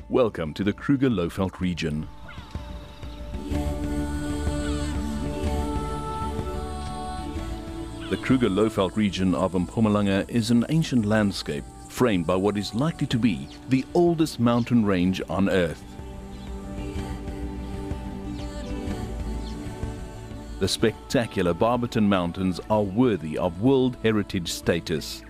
Welcome to the Kruger Lowveld region. The Kruger Lowveld region of Mpumalanga is an ancient landscape framed by what is likely to be the oldest mountain range on Earth. The spectacular Barberton Mountains are worthy of World Heritage status.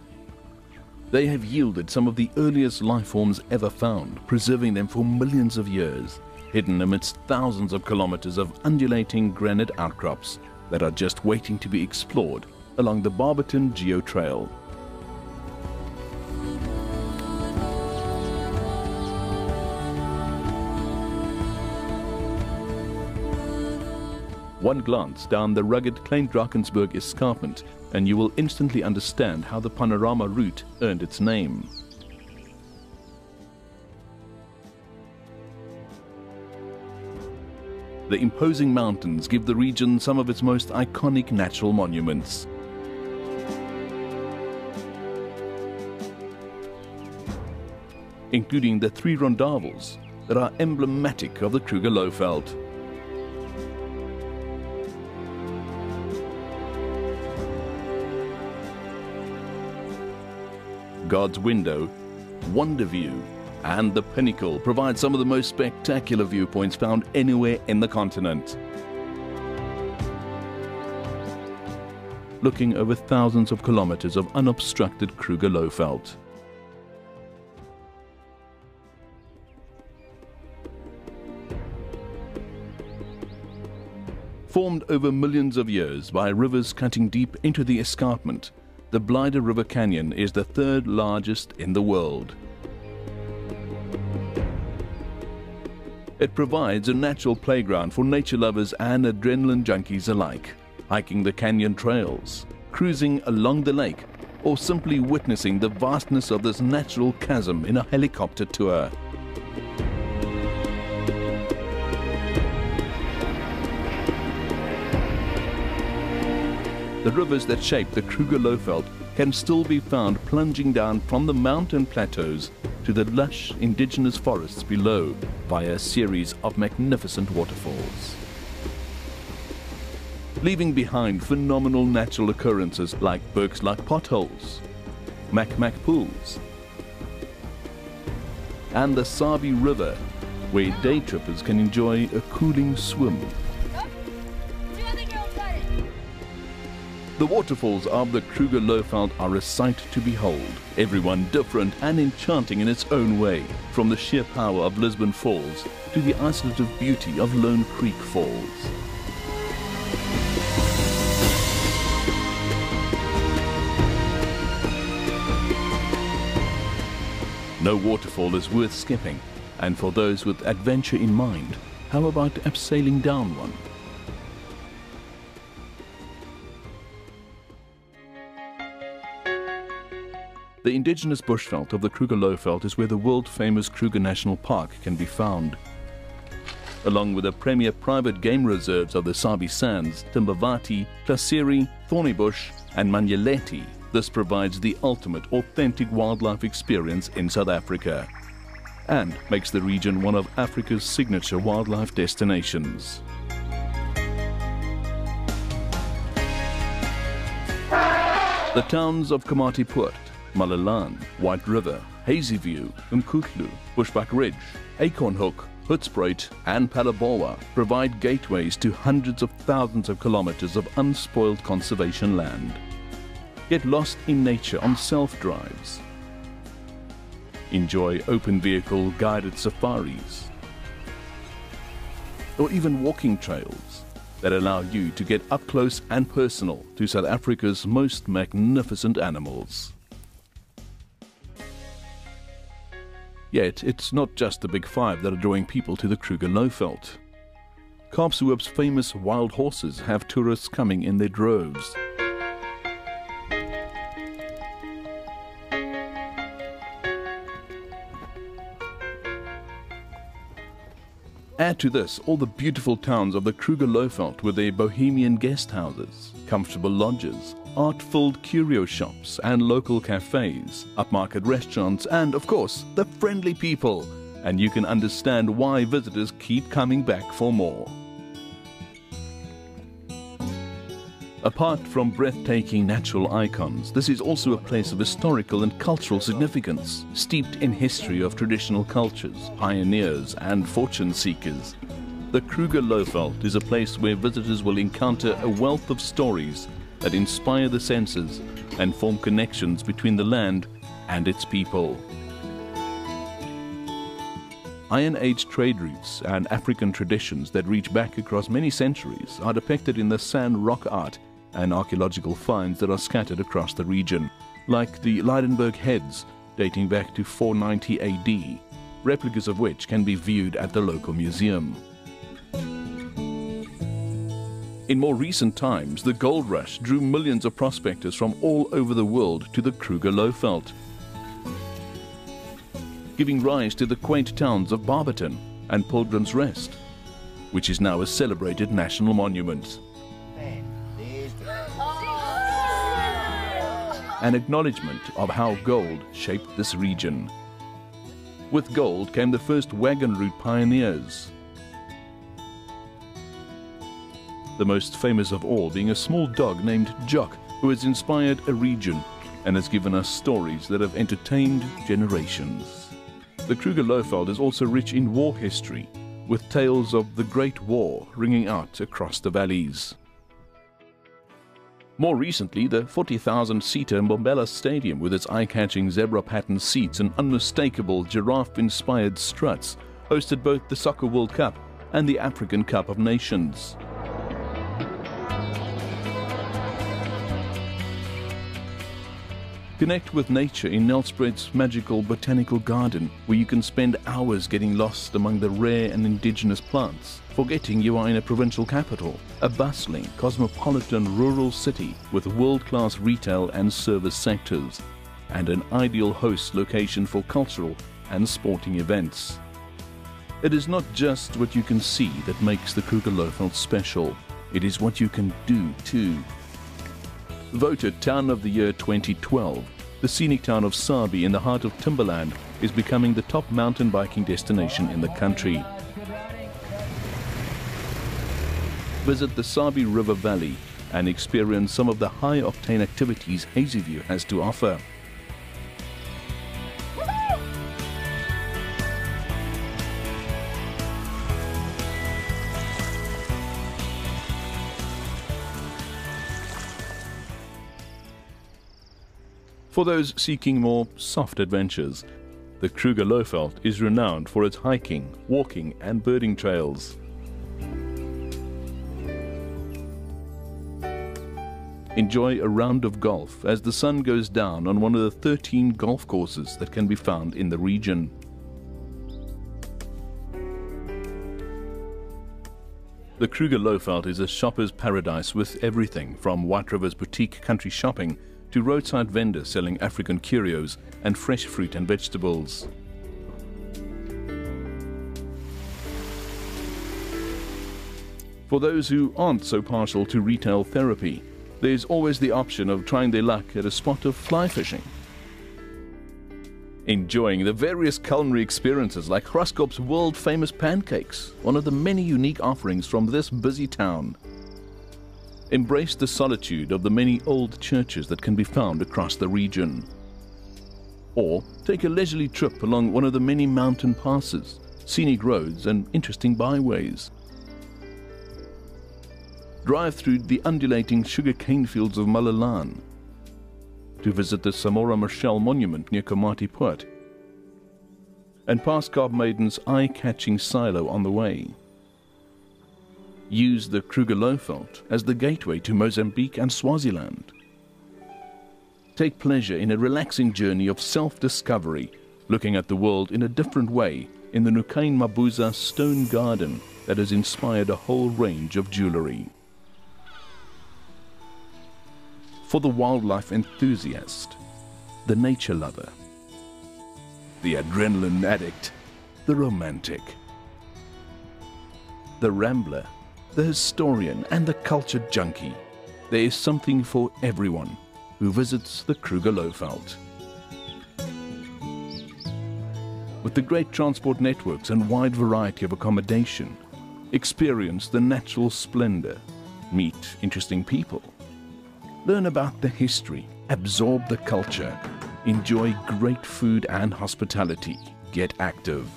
They have yielded some of the earliest life forms ever found, preserving them for millions of years, hidden amidst thousands of kilometers of undulating granite outcrops that are just waiting to be explored along the Barberton Geo Trail. One glance down the rugged Klein-Drakensberg escarpment and you will instantly understand how the PANORAMA route earned its name. The imposing mountains give the region some of its most iconic natural monuments. Including the three rondavels that are emblematic of the Kruger Lowveld. God's Window, Wonder View, and the Pinnacle provide some of the most spectacular viewpoints found anywhere in the continent. Looking over thousands of kilometers of unobstructed Kruger Lowveld. Formed over millions of years by rivers cutting deep into the escarpment, the Blyde River Canyon is the third largest in the world. It provides a natural playground for nature lovers and adrenaline junkies alike, hiking the canyon trails, cruising along the lake, or simply witnessing the vastness of this natural chasm in a helicopter tour. The rivers that shape the Kruger Lowveld can still be found plunging down from the mountain plateaus to the lush indigenous forests below via a series of magnificent waterfalls. Leaving behind phenomenal natural occurrences like Bourke's like Potholes, Mac pools, and the Sabi River, where day trippers can enjoy a cooling swim. The waterfalls of the Kruger Lowveld are a sight to behold, everyone different and enchanting in its own way, from the sheer power of Lisbon Falls to the isolative beauty of Lone Creek Falls. No waterfall is worth skipping, and for those with adventure in mind, how about abseiling down one? The indigenous bushveld of the Kruger Lowveld is where the world-famous Kruger National Park can be found. Along with the premier private game reserves of the Sabi Sands, Timbavati, Klaseri, Thornybush and Manyeleti, this provides the ultimate authentic wildlife experience in South Africa and makes the region one of Africa's signature wildlife destinations. The towns of Komatipoort, Malalan, White River, Hazyview, Umkhuhlu, Bushbuck Ridge, Acornhoek, Hoedspruit and Phalaborwa provide gateways to hundreds of thousands of kilometers of unspoiled conservation land. Get lost in nature on self-drives. Enjoy open vehicle guided safaris. Or even walking trails that allow you to get up close and personal to South Africa's most magnificent animals. Yet, it's not just the Big Five that are drawing people to the Kruger Lowveld. Kaapsehoop's famous wild horses have tourists coming in their droves. Add to this all the beautiful towns of the Kruger Lowveld with their bohemian guest houses, comfortable lodges, art-filled curio shops and local cafes, upmarket restaurants and, of course, the friendly people and you can understand why visitors keep coming back for more. Apart from breathtaking natural icons, this is also a place of historical and cultural significance, steeped in history of traditional cultures, pioneers and fortune seekers. The Kruger Lowveld is a place where visitors will encounter a wealth of stories that inspire the senses and form connections between the land and its people. Iron Age trade routes and African traditions that reach back across many centuries are depicted in the sand rock art and archaeological finds that are scattered across the region, like the Lydenburg heads dating back to 490 AD, replicas of which can be viewed at the local museum. In more recent times, the gold rush drew millions of prospectors from all over the world to the Kruger Lowveld, giving rise to the quaint towns of Barberton and Pilgrim's Rest, which is now a celebrated national monument. An acknowledgement of how gold shaped this region. With gold came the first wagon route pioneers, the most famous of all being a small dog named Jock, who has inspired a region and has given us stories that have entertained generations. The Kruger Lowveld is also rich in war history, with tales of the Great War ringing out across the valleys. More recently, the 40,000-seater Mbombela Stadium with its eye-catching zebra-patterned seats and unmistakable giraffe-inspired struts hosted both the Soccer World Cup and the African Cup of Nations. Connect with nature in Nelspruit's magical botanical garden, where you can spend hours getting lost among the rare and indigenous plants, forgetting you are in a provincial capital, a bustling, cosmopolitan rural city with world-class retail and service sectors, and an ideal host location for cultural and sporting events. It is not just what you can see that makes the Kruger Lowveld special, it is what you can do too. Voted Town of the Year 2012, the scenic town of Sabi in the heart of Timberland is becoming the top mountain biking destination in the country. Visit the Sabi River Valley and experience some of the high-octane activities Hazyview has to offer. For those seeking more soft adventures, the Kruger Lowveld is renowned for its hiking, walking and birding trails. Enjoy a round of golf as the sun goes down on one of the 13 golf courses that can be found in the region. The Kruger Lowveld is a shopper's paradise with everything from White River's boutique country shopping to roadside vendors selling African curios and fresh fruit and vegetables. For those who aren't so partial to retail therapy, there's always the option of trying their luck at a spot of fly fishing. Enjoying the various culinary experiences like Graskop's world-famous pancakes, one of the many unique offerings from this busy town. Embrace the solitude of the many old churches that can be found across the region. Or take a leisurely trip along one of the many mountain passes, scenic roads and interesting byways. Drive through the undulating sugar-cane fields of Malalan to visit the Samora Machel monument near Komati Poort and pass Kaap Maiden's eye-catching silo on the way. Use the Kruger Lowveld as the gateway to Mozambique and Swaziland. Take pleasure in a relaxing journey of self-discovery, looking at the world in a different way in the Nukain Mabuza stone garden that has inspired a whole range of jewellery. For the wildlife enthusiast, the nature lover, the adrenaline addict, the romantic, the rambler, the historian and the culture junkie, there is something for everyone who visits the Kruger Lowveld. With the great transport networks and wide variety of accommodation, experience the natural splendor, meet interesting people, learn about the history, absorb the culture, enjoy great food and hospitality, get active,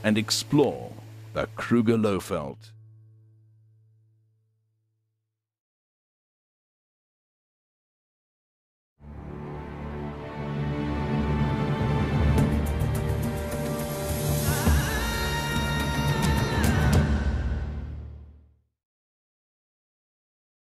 and explore the Kruger Lowveld.